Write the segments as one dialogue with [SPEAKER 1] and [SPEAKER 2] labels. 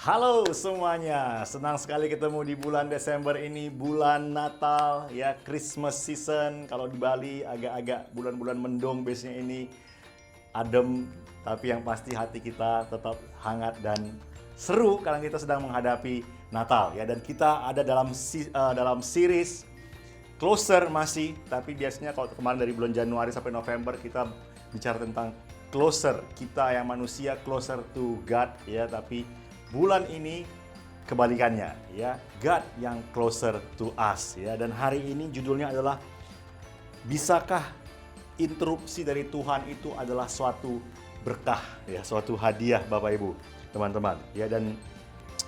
[SPEAKER 1] Halo semuanya, senang sekali ketemu di bulan Desember ini, bulan Natal, ya Christmas season. Kalau di Bali agak-agak bulan-bulan mendung biasanya ini, adem, tapi yang pasti hati kita tetap hangat dan seru karena kita sedang menghadapi Natal, ya. Dan kita ada dalam series Closer masih, tapi biasanya kalau kemarin dari bulan Januari sampai November kita bicara tentang closer, kita yang manusia closer to God, ya. Tapi bulan ini kebalikannya, ya, God yang closer to us, ya. Dan hari ini judulnya adalah, bisakah interupsi dari Tuhan itu adalah suatu berkah, ya, suatu hadiah, Bapak Ibu, teman-teman, ya. Dan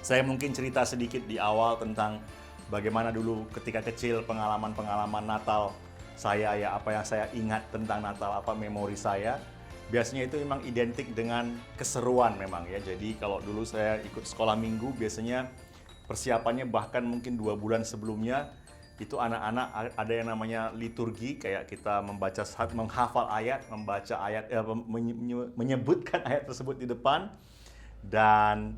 [SPEAKER 1] saya mungkin cerita sedikit di awal tentang bagaimana dulu ketika kecil pengalaman-pengalaman Natal saya, ya, apa yang saya ingat tentang Natal, apa memori saya. Biasanya itu memang identik dengan keseruan memang, ya. Jadi kalau dulu saya ikut sekolah minggu, biasanya persiapannya bahkan mungkin 2 bulan sebelumnya itu anak-anak ada yang namanya liturgi, kayak kita membaca, menghafal ayat, membaca ayat, menyebutkan ayat tersebut di depan. Dan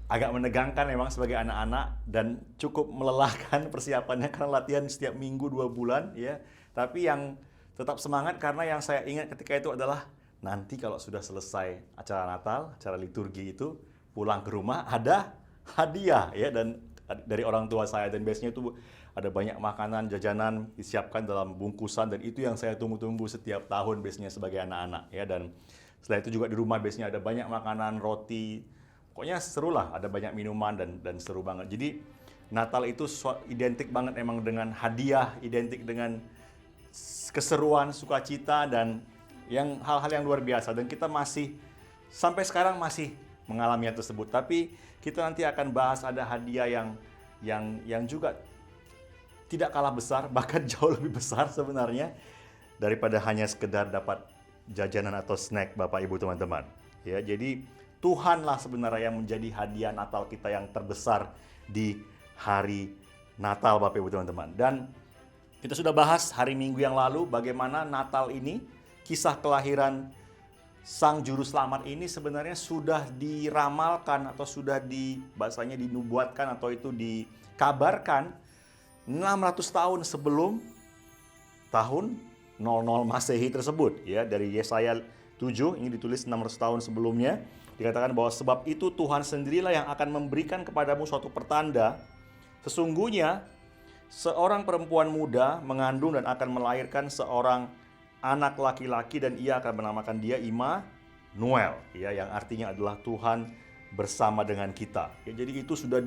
[SPEAKER 1] agak menegangkan memang sebagai anak-anak dan cukup melelahkan persiapannya karena latihan setiap minggu 2 bulan, ya. Tapi yang tetap semangat karena yang saya ingat ketika itu adalah nanti kalau sudah selesai acara Natal, acara liturgi itu, pulang ke rumah ada hadiah, ya, dan dari orang tua saya. Dan biasanya itu ada banyak makanan, jajanan disiapkan dalam bungkusan, dan itu yang saya tunggu-tunggu setiap tahun biasanya sebagai anak-anak, ya. Dan setelah itu juga di rumah biasanya ada banyak makanan, roti, pokoknya seru lah, ada banyak minuman dan seru banget. Jadi Natal itu identik banget emang dengan hadiah, identik dengan keseruan, sukacita, dan hal-hal yang luar biasa. Dan kita masih sampai sekarang masih mengalami hal tersebut. Tapi kita nanti akan bahas ada hadiah yang juga tidak kalah besar, bahkan jauh lebih besar sebenarnya daripada hanya sekedar dapat jajanan atau snack, Bapak Ibu teman-teman. Ya, jadi Tuhanlah sebenarnya yang menjadi hadiah Natal kita yang terbesar di hari Natal, Bapak Ibu teman-teman. Dan kita sudah bahas hari Minggu yang lalu bagaimana Natal ini, kisah kelahiran Sang Juru Selamat ini sebenarnya sudah diramalkan atau sudah bahasanya dinubuatkan atau itu dikabarkan 600 tahun sebelum tahun 00 Masehi tersebut, ya. Dari Yesaya 7 ini ditulis 600 tahun sebelumnya, dikatakan bahwa sebab itu Tuhan sendirilah yang akan memberikan kepadamu suatu pertanda. Sesungguhnya seorang perempuan muda mengandung dan akan melahirkan seorang anak laki-laki, dan ia akan menamakan dia Immanuel, ya, yang artinya adalah Tuhan bersama dengan kita. Ya, jadi itu sudah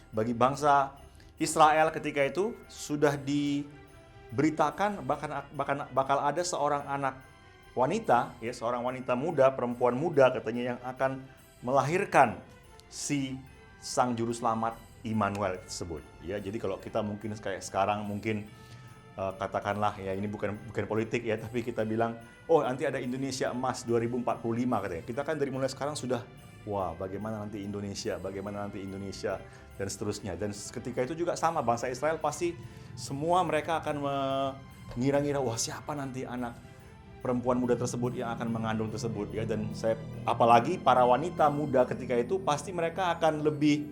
[SPEAKER 1] bagi bangsa Israel ketika itu sudah diberitakan, bahkan bakal ada seorang anak wanita, ya, seorang wanita muda, perempuan muda katanya, yang akan melahirkan si Sang Juru Selamat Immanuel tersebut, ya. Jadi kalau kita mungkin kayak sekarang mungkin katakanlah, ya, ini bukan politik, ya, tapi kita bilang, oh, nanti ada Indonesia Emas 2045 katanya. Kita kan dari mulai sekarang sudah, wah, bagaimana nanti Indonesia dan seterusnya. Dan ketika itu juga sama, bangsa Israel pasti semua mereka akan mengira-ngira, wah, siapa nanti anak perempuan muda tersebut yang akan mengandung tersebut, ya. Dan apalagi para wanita muda ketika itu pasti mereka akan lebih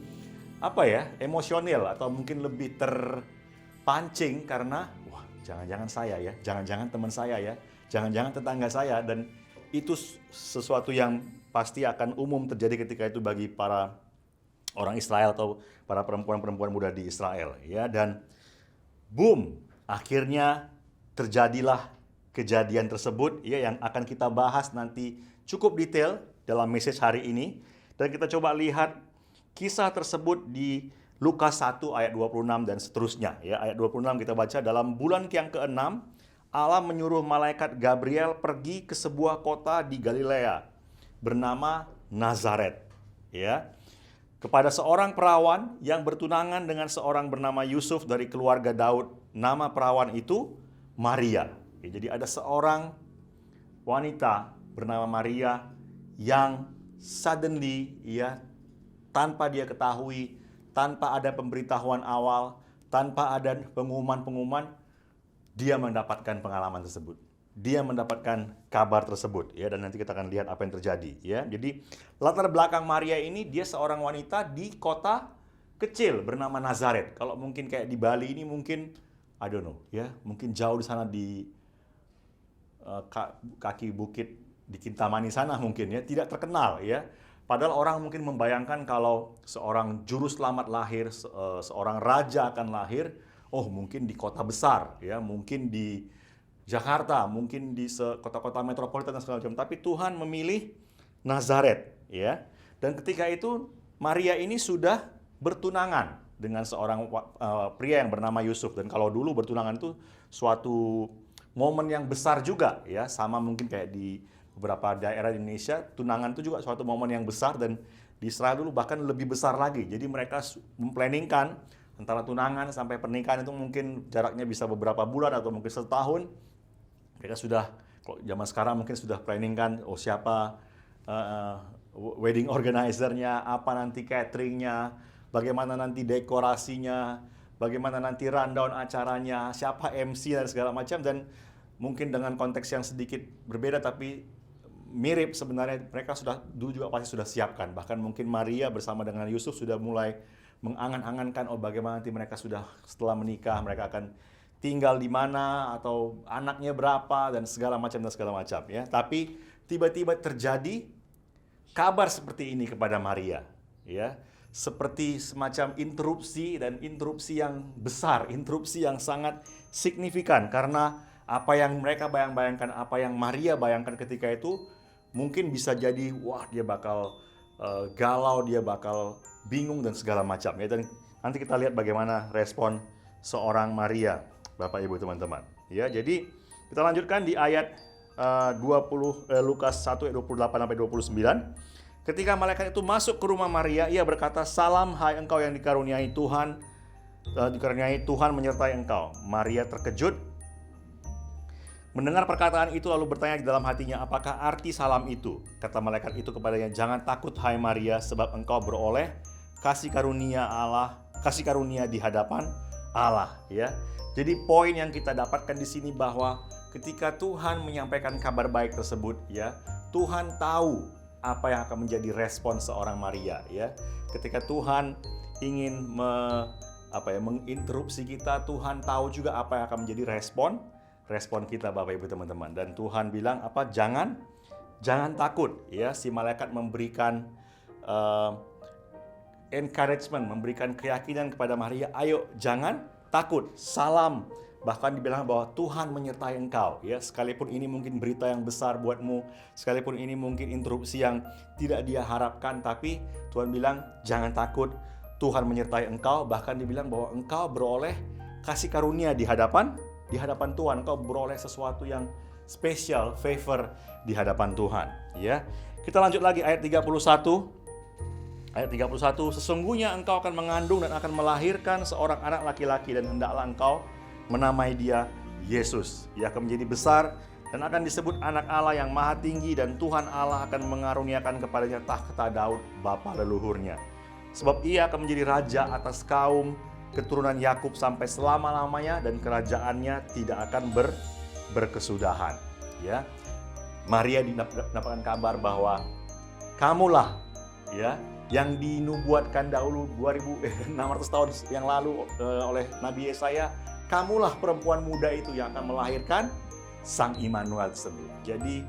[SPEAKER 1] emosional atau mungkin lebih terpancing karena, wah, jangan-jangan saya, ya, jangan-jangan teman saya, ya, jangan-jangan tetangga saya. Dan itu sesuatu yang pasti akan umum terjadi ketika itu bagi para orang Israel atau para perempuan-perempuan muda di Israel, ya. Dan boom, akhirnya terjadilah kejadian tersebut, ya, yang akan kita bahas nanti cukup detail dalam message hari ini. Dan kita coba lihat kisah tersebut di Lukas 1 ayat 26 dan seterusnya, ya. Ayat 26 kita baca, dalam bulan yang ke-6 Allah menyuruh malaikat Gabriel pergi ke sebuah kota di Galilea bernama Nazaret, ya, kepada seorang perawan yang bertunangan dengan seorang bernama Yusuf dari keluarga Daud. Nama perawan itu Maria. Ya, jadi ada seorang wanita bernama Maria yang suddenly, ya, tanpa dia ketahui, tanpa ada pemberitahuan awal, tanpa ada pengumuman-pengumuman, dia mendapatkan pengalaman tersebut. dia mendapatkan kabar tersebut ya, dan nanti kita akan lihat apa yang terjadi ya. Jadi latar belakang Maria ini, dia seorang wanita di kota kecil bernama Nazaret. Kalau mungkin kayak di Bali ini mungkin I don't know ya, mungkin jauh di sana di kaki bukit di Kintamani sana mungkin ya, tidak terkenal ya. Padahal orang mungkin membayangkan kalau seorang juru selamat lahir, seorang raja akan lahir, oh mungkin di kota besar ya, mungkin di Jakarta, mungkin di kota-kota metropolitan dan segala macam. Tapi Tuhan memilih Nazaret, ya. Dan ketika itu Maria ini sudah bertunangan dengan seorang pria yang bernama Yusuf. Dan kalau dulu bertunangan itu suatu momen yang besar juga, ya. Sama mungkin kayak di beberapa daerah di Indonesia, tunangan itu juga suatu momen yang besar, dan di Israel dulu bahkan lebih besar lagi. Jadi mereka memplanningkan antara tunangan sampai pernikahan itu mungkin jaraknya bisa beberapa bulan atau mungkin setahun. Mereka sudah, kalau zaman sekarang mungkin sudah planning kan, oh siapa wedding organizer-nya, apa nanti cateringnya, bagaimana nanti dekorasinya, bagaimana nanti rundown acaranya, siapa MC dan segala macam. Dan mungkin dengan konteks yang sedikit berbeda tapi mirip sebenarnya, mereka sudah dulu juga pasti sudah siapkan. Bahkan mungkin Maria bersama dengan Yusuf sudah mulai mengangan-angankan, oh bagaimana nanti mereka sudah setelah menikah, mereka akan tinggal di mana atau anaknya berapa dan segala macam ya. Tapi tiba-tiba terjadi kabar seperti ini kepada Maria, ya. Seperti semacam interupsi, dan interupsi yang besar, interupsi yang sangat signifikan, karena apa yang mereka bayangkan, apa yang Maria bayangkan ketika itu mungkin bisa jadi wah dia bakal galau, dia bakal bingung dan segala macam ya. Dan nanti kita lihat bagaimana respon seorang Maria, Bapak Ibu teman-teman. Ya, jadi kita lanjutkan di ayat Lukas 1 ayat 28 sampai 29. Ketika malaikat itu masuk ke rumah Maria, ia berkata, "Salam hai engkau yang dikaruniai Tuhan, Tuhan menyertai engkau." Maria terkejut mendengar perkataan itu, lalu bertanya di dalam hatinya, "Apakah arti salam itu?" Kata malaikat itu kepadanya, "Jangan takut hai Maria, sebab engkau beroleh kasih karunia di hadapan Allah." Ya. Jadi poin yang kita dapatkan di sini bahwa ketika Tuhan menyampaikan kabar baik tersebut, ya, Tuhan tahu apa yang akan menjadi respon seorang Maria, ya. Ketika Tuhan ingin menginterupsi kita, Tuhan tahu juga apa yang akan menjadi respon kita, Bapak Ibu teman-teman. Dan Tuhan bilang apa? Jangan takut, ya. Si malaikat memberikan encouragement, memberikan keyakinan kepada Maria, ayo jangan takut, salam. Bahkan dibilang bahwa Tuhan menyertai engkau, ya. Sekalipun ini mungkin berita yang besar buatmu, sekalipun ini mungkin interupsi yang tidak dia harapkan, tapi Tuhan bilang jangan takut, Tuhan menyertai engkau. Bahkan dibilang bahwa engkau beroleh kasih karunia di hadapan Tuhan. Engkau beroleh sesuatu yang spesial, favor di hadapan Tuhan, ya. Kita lanjut lagi ayat 31. Ayat 31, "Sesungguhnya engkau akan mengandung dan akan melahirkan seorang anak laki-laki, dan hendaklah engkau menamai dia Yesus. Ia akan menjadi besar dan akan disebut anak Allah yang maha tinggi, dan Tuhan Allah akan mengaruniakan kepadanya tahta Daud bapa leluhurnya. Sebab ia akan menjadi raja atas kaum keturunan Yakub sampai selama-lamanya, dan kerajaannya tidak akan berkesudahan." Ya. Maria didapatkan kabar bahwa kamulah, ya, yang dinubuatkan dahulu 2600 tahun yang lalu oleh Nabi Yesaya. Kamulah perempuan muda itu yang akan melahirkan Sang Immanuel tersebut. Jadi,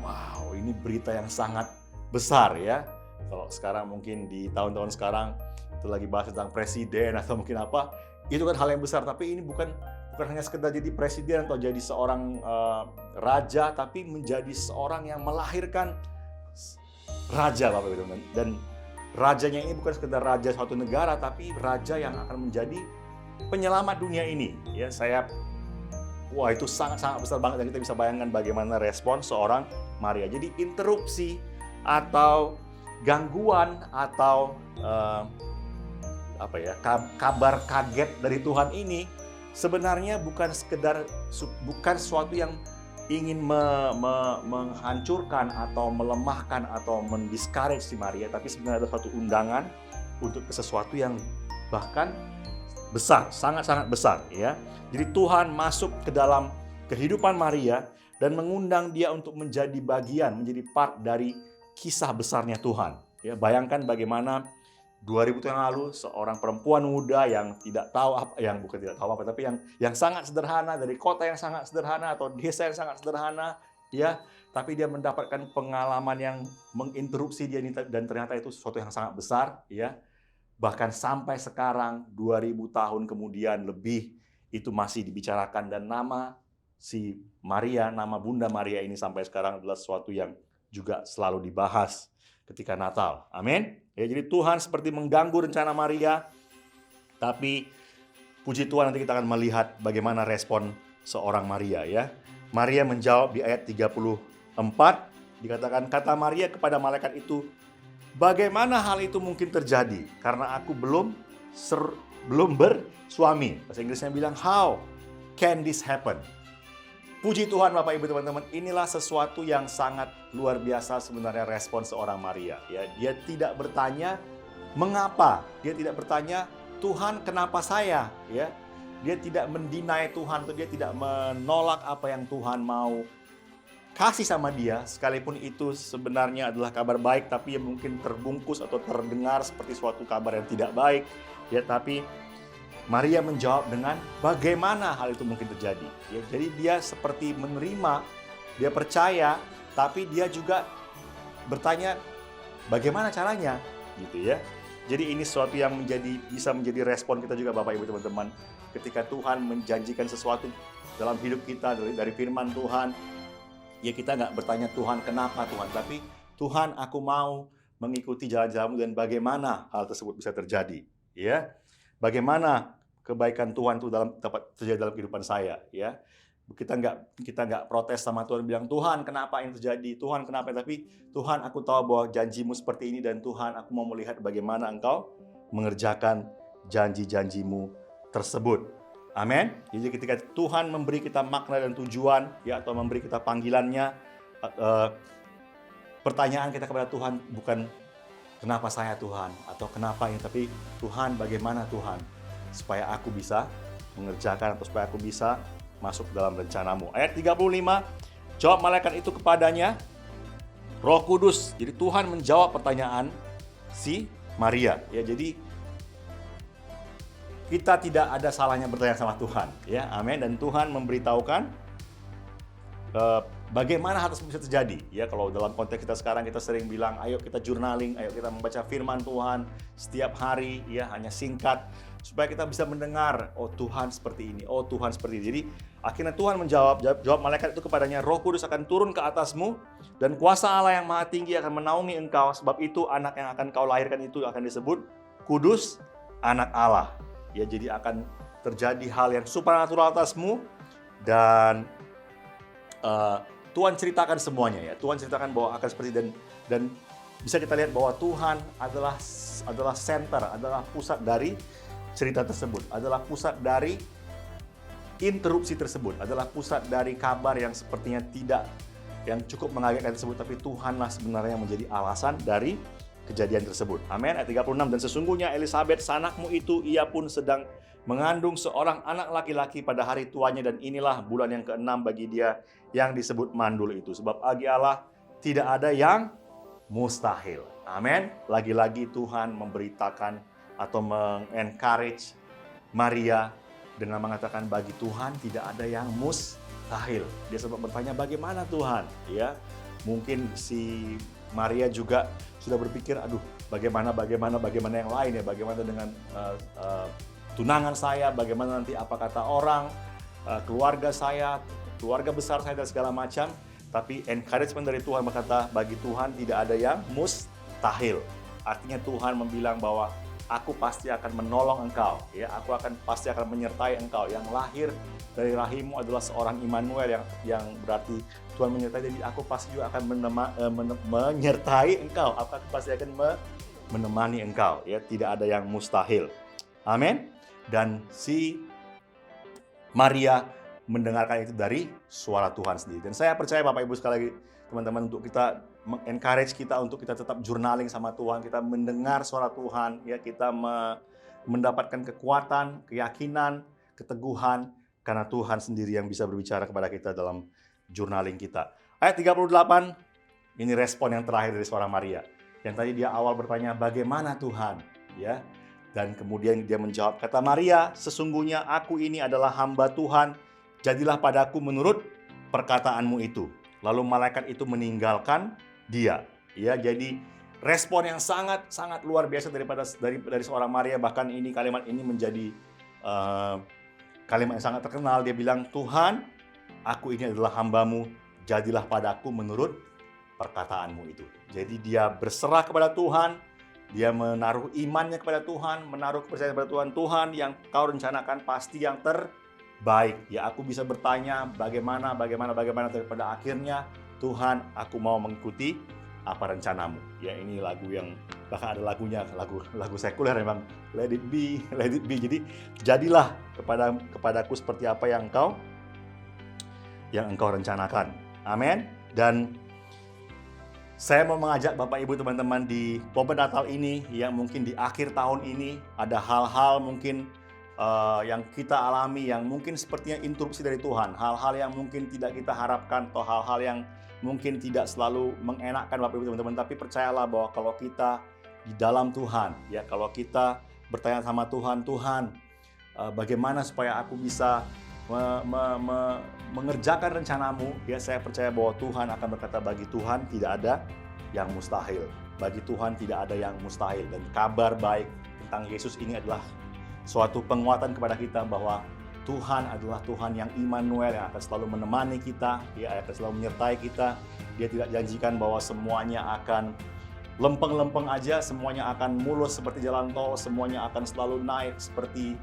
[SPEAKER 1] wow, ini berita yang sangat besar, ya. Kalau sekarang mungkin di tahun-tahun sekarang itu lagi bahas tentang presiden atau mungkin apa, itu kan hal yang besar. Tapi ini bukan hanya sekedar jadi presiden atau jadi seorang raja, tapi menjadi seorang yang melahirkan raja, Bapak Ibu. Dan rajanya ini bukan sekedar raja suatu negara, tapi raja yang akan menjadi penyelamat dunia ini. Ya, wah, itu sangat-sangat besar banget, dan kita bisa bayangkan bagaimana respon seorang Maria. Jadi interupsi atau gangguan atau kabar kaget dari Tuhan ini sebenarnya bukan sesuatu yang ingin menghancurkan atau melemahkan atau mendiscourage si Maria, tapi sebenarnya ada suatu undangan untuk sesuatu yang bahkan besar, sangat-sangat besar, ya. Jadi Tuhan masuk ke dalam kehidupan Maria, dan mengundang dia untuk menjadi bagian, menjadi part dari kisah besarnya Tuhan. Ya, bayangkan bagaimana 2000 tahun yang lalu seorang perempuan muda yang tidak tahu apa, yang bukan tidak tahu apa, tapi yang sangat sederhana, dari kota yang sangat sederhana atau desa yang sangat sederhana, ya, tapi dia mendapatkan pengalaman yang menginterupsi dia dan ternyata itu sesuatu yang sangat besar, ya. Bahkan sampai sekarang 2000 tahun kemudian lebih itu masih dibicarakan, dan nama si Maria, nama Bunda Maria ini sampai sekarang adalah sesuatu yang juga selalu dibahas ketika Natal. Amin. Ya, jadi Tuhan seperti mengganggu rencana Maria, tapi puji Tuhan nanti kita akan melihat bagaimana respon seorang Maria, ya. Maria menjawab di ayat 34, dikatakan, kata Maria kepada malaikat itu, bagaimana hal itu mungkin terjadi karena aku belum bersuami. Bahasa Inggrisnya bilang, how can this happen? Puji Tuhan Bapak Ibu teman-teman, inilah sesuatu yang sangat luar biasa sebenarnya respon seorang Maria. Ya, dia tidak bertanya mengapa, dia tidak bertanya Tuhan kenapa saya, ya. Dia tidak mendinai Tuhan, atau dia tidak menolak apa yang Tuhan mau kasih sama dia, sekalipun itu sebenarnya adalah kabar baik, tapi yang mungkin terbungkus atau terdengar seperti suatu kabar yang tidak baik. Ya, tapi Maria menjawab dengan bagaimana hal itu mungkin terjadi. Ya, jadi dia seperti menerima, dia percaya, tapi dia juga bertanya bagaimana caranya, gitu ya. Jadi ini sesuatu yang bisa menjadi respon kita juga Bapak Ibu teman-teman. Ketika Tuhan menjanjikan sesuatu dalam hidup kita dari firman Tuhan, ya kita nggak bertanya Tuhan kenapa Tuhan, tapi Tuhan aku mau mengikuti jalan-jalanmu dan bagaimana hal tersebut bisa terjadi, ya. Bagaimana kebaikan Tuhan itu terjadi dalam kehidupan saya, ya. Kita nggak protes sama Tuhan, bilang Tuhan kenapa ini terjadi, Tuhan kenapa, tapi Tuhan aku tahu bahwa janjimu seperti ini, dan Tuhan aku mau melihat bagaimana engkau mengerjakan janji-janjimu tersebut. Amin. Jadi ketika Tuhan memberi kita makna dan tujuan, ya, atau memberi kita panggilannya, pertanyaan kita kepada Tuhan bukan kenapa saya Tuhan, atau kenapa ini, tapi Tuhan bagaimana Tuhan, supaya aku bisa mengerjakan, atau supaya aku bisa masuk dalam rencanamu. Ayat 35, jawab malaikat itu kepadanya, Roh Kudus. Jadi Tuhan menjawab pertanyaan si Maria. Ya, jadi kita tidak ada salahnya bertanya sama Tuhan, ya, amin. Dan Tuhan memberitahukan bagaimana hal tersebut bisa terjadi. Ya, kalau dalam konteks kita sekarang kita sering bilang, ayo kita journaling, ayo kita membaca firman Tuhan setiap hari, ya, hanya singkat, supaya kita bisa mendengar, oh Tuhan seperti ini, oh Tuhan seperti ini. Jadi akhirnya Tuhan jawab malaikat itu kepadanya, Roh Kudus akan turun ke atasmu, dan kuasa Allah yang Maha Tinggi akan menaungi engkau. Sebab itu anak yang akan kau lahirkan itu akan disebut Kudus, anak Allah. Ya, jadi akan terjadi hal yang supernatural atasmu, dan Tuhan ceritakan semuanya, ya. Tuhan ceritakan bahwa akan seperti, dan bisa kita lihat bahwa Tuhan adalah center, adalah pusat dari cerita tersebut, adalah pusat dari interupsi tersebut, adalah pusat dari kabar yang sepertinya tidak, yang cukup mengagetkan tersebut, tapi Tuhanlah sebenarnya yang menjadi alasan dari kejadian tersebut. Amin. Ayat 36, dan sesungguhnya Elisabet sanakmu itu, ia pun sedang mengandung seorang anak laki-laki pada hari tuanya, dan inilah bulan yang ke-6 bagi dia yang disebut mandul itu. Sebab bagi Allah tidak ada yang mustahil. Amin. Lagi-lagi Tuhan memberitakan atau mengencourage Maria dengan mengatakan bagi Tuhan tidak ada yang mustahil. Dia sempat bertanya bagaimana Tuhan, ya. Mungkin si Maria juga sudah berpikir, aduh bagaimana yang lain, ya, bagaimana dengan tunangan saya, bagaimana nanti apa kata orang, keluarga saya, keluarga besar saya, dan segala macam. Tapi encouragement dari Tuhan berkata, bagi Tuhan tidak ada yang mustahil. Artinya Tuhan membilang bahwa aku pasti akan menolong engkau, ya, aku pasti akan menyertai engkau. Yang lahir dari rahimmu adalah seorang Immanuel, yang berarti Tuhan menyertai. Jadi aku pasti juga akan menyertai engkau, aku pasti akan menemani engkau, ya, tidak ada yang mustahil. Amin. Dan si Maria mendengarkan itu dari suara Tuhan sendiri. Dan saya percaya Bapak Ibu sekali lagi teman-teman, untuk kita encourage kita untuk kita tetap journaling sama Tuhan, kita mendengar suara Tuhan, ya, kita mendapatkan kekuatan, keyakinan, keteguhan, karena Tuhan sendiri yang bisa berbicara kepada kita dalam journaling kita. Ayat 38, ini respon yang terakhir dari seorang Maria. Yang tadi dia awal bertanya, bagaimana Tuhan? Ya, dan kemudian dia menjawab, kata Maria, sesungguhnya aku ini adalah hamba Tuhan, jadilah padaku menurut perkataanmu itu. Lalu malaikat itu meninggalkan dia. Ya, jadi respon yang sangat luar biasa dari seorang Maria. Bahkan kalimat ini menjadi kalimat yang sangat terkenal. Dia bilang, Tuhan, aku ini adalah hambamu, jadilah padaku menurut perkataanmu itu. Jadi dia berserah kepada Tuhan, dia menaruh imannya kepada Tuhan, menaruh kepercayaan kepada Tuhan. Tuhan, yang kau rencanakan pasti yang terbaik. Ya, aku bisa bertanya bagaimana, daripada akhirnya, Tuhan, aku mau mengikuti apa rencanamu. Ya, ini lagu yang bahkan ada lagunya, lagu sekuler memang, let it be. Jadi jadilah kepadaku seperti apa yang engkau rencanakan. Amin. Dan saya mau mengajak Bapak Ibu teman-teman di momen Natal ini, yang mungkin di akhir tahun ini ada hal-hal mungkin yang kita alami yang mungkin sepertinya interupsi dari Tuhan, hal-hal yang mungkin tidak kita harapkan, atau hal-hal yang mungkin tidak selalu mengenakkan Bapak Ibu teman-teman. Tapi percayalah bahwa kalau kita di dalam Tuhan, ya, kalau kita bertanya sama Tuhan, Tuhan, bagaimana supaya aku bisa mengerjakan rencanamu, ya, saya percaya bahwa Tuhan akan berkata, bagi Tuhan tidak ada yang mustahil. Bagi Tuhan tidak ada yang mustahil. Dan kabar baik tentang Yesus ini adalah suatu penguatan kepada kita bahwa Tuhan adalah Tuhan yang Immanuel, yang akan selalu menemani kita, Dia akan selalu menyertai kita. Dia tidak janjikan bahwa semuanya akan lempeng-lempeng aja, semuanya akan mulus seperti jalan tol, semuanya akan selalu naik seperti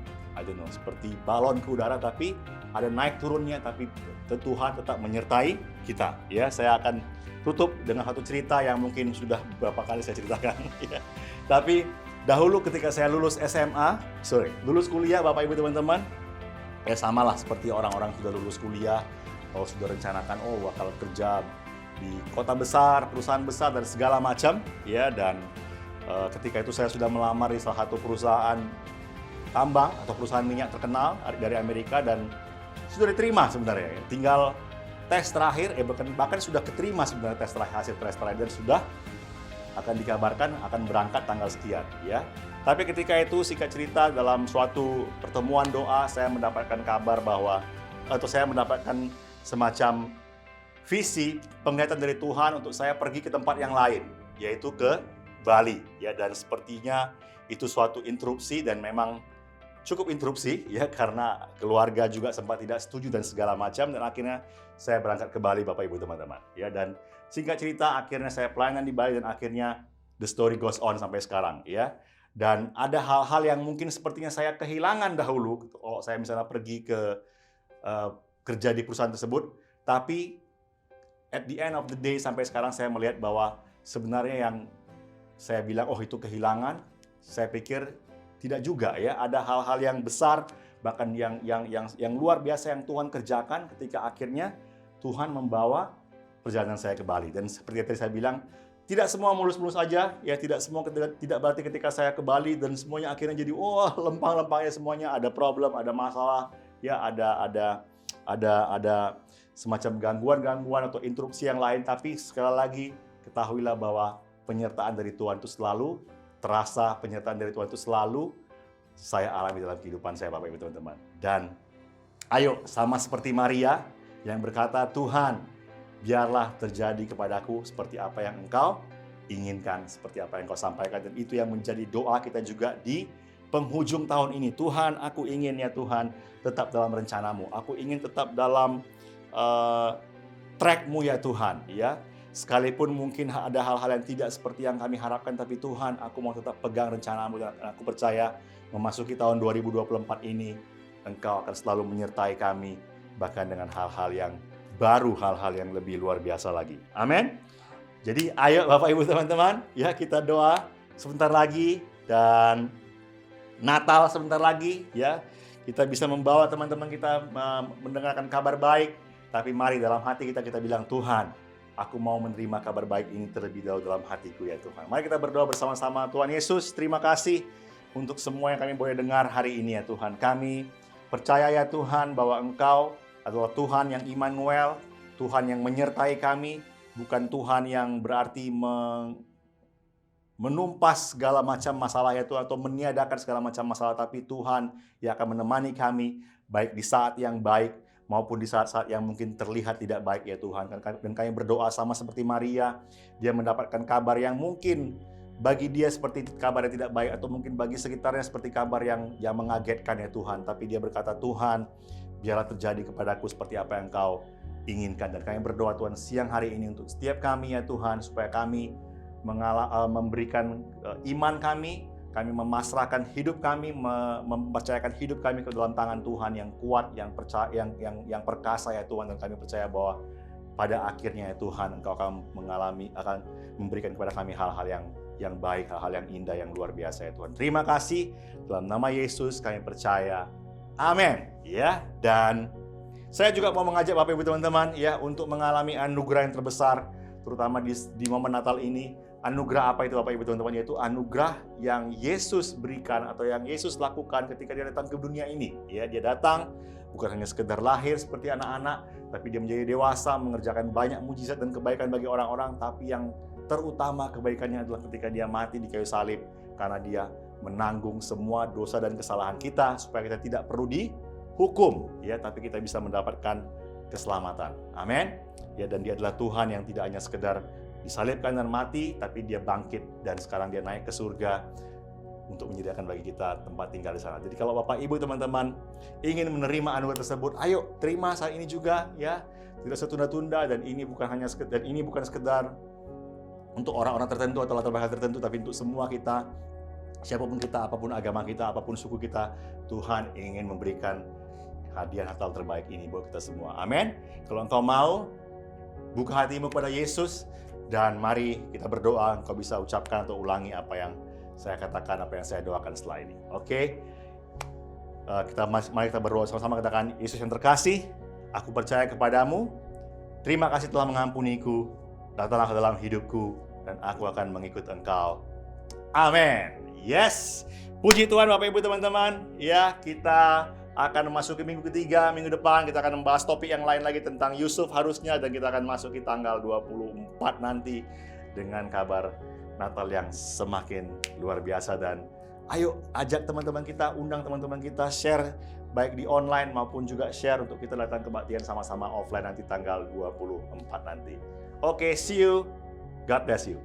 [SPEAKER 1] seperti balon ke udara, tapi ada naik turunnya, tapi Tuhan tetap menyertai kita. Ya, saya akan tutup dengan satu cerita yang mungkin sudah beberapa kali saya ceritakan. Ya. Tapi dahulu ketika saya lulus kuliah, Bapak Ibu teman-teman, ya samalah seperti orang-orang sudah lulus kuliah, kalau sudah rencanakan, bakal kerja di kota besar, perusahaan besar dan segala macam, ya. Dan ketika itu saya sudah melamar di salah satu perusahaan tambang atau perusahaan minyak terkenal dari Amerika, dan sudah diterima sebenarnya. Tinggal tes terakhir, bahkan sudah keterima sebenarnya hasil tes terakhir, dan sudah akan dikabarkan akan berangkat tanggal sekian, ya. Tapi ketika itu, singkat cerita, dalam suatu pertemuan doa, saya mendapatkan kabar saya mendapatkan semacam visi penglihatan dari Tuhan untuk saya pergi ke tempat yang lain, yaitu ke Bali, ya. Dan sepertinya itu suatu interupsi, dan memang cukup interupsi, ya, karena keluarga juga sempat tidak setuju dan segala macam, dan akhirnya saya berangkat ke Bali, Bapak Ibu teman-teman, ya. Dan singkat cerita, akhirnya saya pelayanan di Bali, dan akhirnya the story goes on sampai sekarang, ya. Dan ada hal-hal yang mungkin sepertinya saya kehilangan dahulu kalau saya misalnya pergi ke kerja di perusahaan tersebut, tapi at the end of the day sampai sekarang saya melihat bahwa sebenarnya yang saya bilang itu kehilangan, saya pikir tidak juga, ya. Ada hal-hal yang besar, bahkan yang luar biasa yang Tuhan kerjakan ketika akhirnya Tuhan membawa perjalanan saya ke Bali. Dan seperti yang tadi saya bilang, tidak semua mulus-mulus aja, ya. Tidak berarti ketika saya ke Bali dan semuanya akhirnya jadi lempang-lempangnya, semuanya ada problem, ada masalah, ya, ada semacam gangguan atau interupsi yang lain. Tapi sekali lagi, ketahuilah bahwa penyertaan dari Tuhan itu selalu terasa, penyertaan dari Tuhan itu selalu saya alami dalam kehidupan saya, Bapak Ibu teman-teman. Dan ayo, sama seperti Maria yang berkata, Tuhan, biarlah terjadi kepadaku seperti apa yang Engkau inginkan, seperti apa yang Engkau sampaikan. Dan itu yang menjadi doa kita juga di penghujung tahun ini. Tuhan, aku ingin, ya Tuhan, tetap dalam rencanamu. Aku ingin tetap dalam track-Mu, ya Tuhan, ya. Sekalipun mungkin ada hal-hal yang tidak seperti yang kami harapkan, tapi Tuhan, aku mau tetap pegang rencana-Mu, dan aku percaya memasuki tahun 2024 ini, Engkau akan selalu menyertai kami, bahkan dengan hal-hal yang baru, hal-hal yang lebih luar biasa lagi. Amin. Jadi ayo Bapak Ibu teman-teman, ya, kita doa sebentar lagi, dan Natal sebentar lagi, ya. Kita bisa membawa teman-teman kita mendengarkan kabar baik, tapi mari dalam hati kita bilang, Tuhan, aku mau menerima kabar baik ini terlebih dahulu dalam hatiku, ya Tuhan. Mari kita berdoa bersama-sama. Tuhan Yesus, terima kasih untuk semua yang kami boleh dengar hari ini, ya Tuhan. Kami percaya, ya Tuhan, bahwa Engkau adalah Tuhan yang Immanuel, Tuhan yang menyertai kami, bukan Tuhan yang berarti menumpas segala macam masalah ya Tuhan, atau meniadakan segala macam masalah, tapi Tuhan yang akan menemani kami, baik di saat yang baik, maupun di saat-saat yang mungkin terlihat tidak baik ya Tuhan. Dan kami berdoa sama seperti Maria, dia mendapatkan kabar yang mungkin bagi dia seperti kabar yang tidak baik, atau mungkin bagi sekitarnya seperti kabar yang mengagetkan ya Tuhan. Tapi dia berkata, Tuhan, biarlah terjadi kepadaku seperti apa yang Kau inginkan. Dan kami berdoa Tuhan siang hari ini untuk setiap kami ya Tuhan, supaya kami memberikan iman kami memasrahkan hidup kami, mempercayakan hidup kami ke dalam tangan Tuhan yang kuat, yang percaya, yang perkasa ya Tuhan. Dan kami percaya bahwa pada akhirnya ya Tuhan, Engkau akan memberikan kepada kami hal-hal yang baik, hal-hal yang indah, yang luar biasa ya Tuhan. Terima kasih, dalam nama Yesus kami percaya. Amin. Ya, dan saya juga mau mengajak Bapak Ibu teman-teman ya untuk mengalami anugerah yang terbesar, terutama di momen Natal ini. Anugerah apa itu Bapak Ibu teman-teman? Yaitu anugerah yang Yesus berikan atau yang Yesus lakukan ketika dia datang ke dunia ini. Ya, dia datang bukan hanya sekedar lahir seperti anak-anak, tapi dia menjadi dewasa, mengerjakan banyak mujizat dan kebaikan bagi orang-orang, tapi yang terutama kebaikannya adalah ketika dia mati di kayu salib, karena dia menanggung semua dosa dan kesalahan kita supaya kita tidak perlu dihukum, ya, tapi kita bisa mendapatkan keselamatan. Amin. Ya, dan dia adalah Tuhan yang tidak hanya sekedar disalibkan dan mati, tapi dia bangkit dan sekarang dia naik ke surga untuk menyediakan bagi kita tempat tinggal di sana. Jadi kalau Bapak Ibu teman-teman ingin menerima anugerah tersebut, ayo terima saat ini juga ya. Tidak setunda-tunda, dan ini bukan sekedar untuk orang-orang tertentu atau latar belakang tertentu, tapi untuk semua kita, siapapun kita, apapun agama kita, apapun suku kita, Tuhan ingin memberikan hadiah Natal terbaik ini buat kita semua. Amin. Kalau engkau mau, buka hatimu kepada Yesus, dan mari kita berdoa. Engkau bisa ucapkan atau ulangi apa yang saya katakan, apa yang saya doakan setelah ini. Oke? Mari kita berdoa sama-sama, katakan, Yesus yang terkasih, aku percaya kepadamu. Terima kasih telah mengampuniku. Datanglah ke dalam hidupku, dan aku akan mengikut Engkau. Amin. Yes. Puji Tuhan Bapak Ibu teman-teman. Ya, kita akan memasuki minggu ketiga. Minggu depan kita akan membahas topik yang lain lagi tentang Yusuf harusnya, dan kita akan masuki tanggal 24 nanti dengan kabar Natal yang semakin luar biasa. Dan ayo ajak teman-teman kita, undang teman-teman kita, share baik di online maupun juga share untuk kita datang kebaktian sama-sama offline nanti tanggal 24 nanti. Oke, see you. God bless you.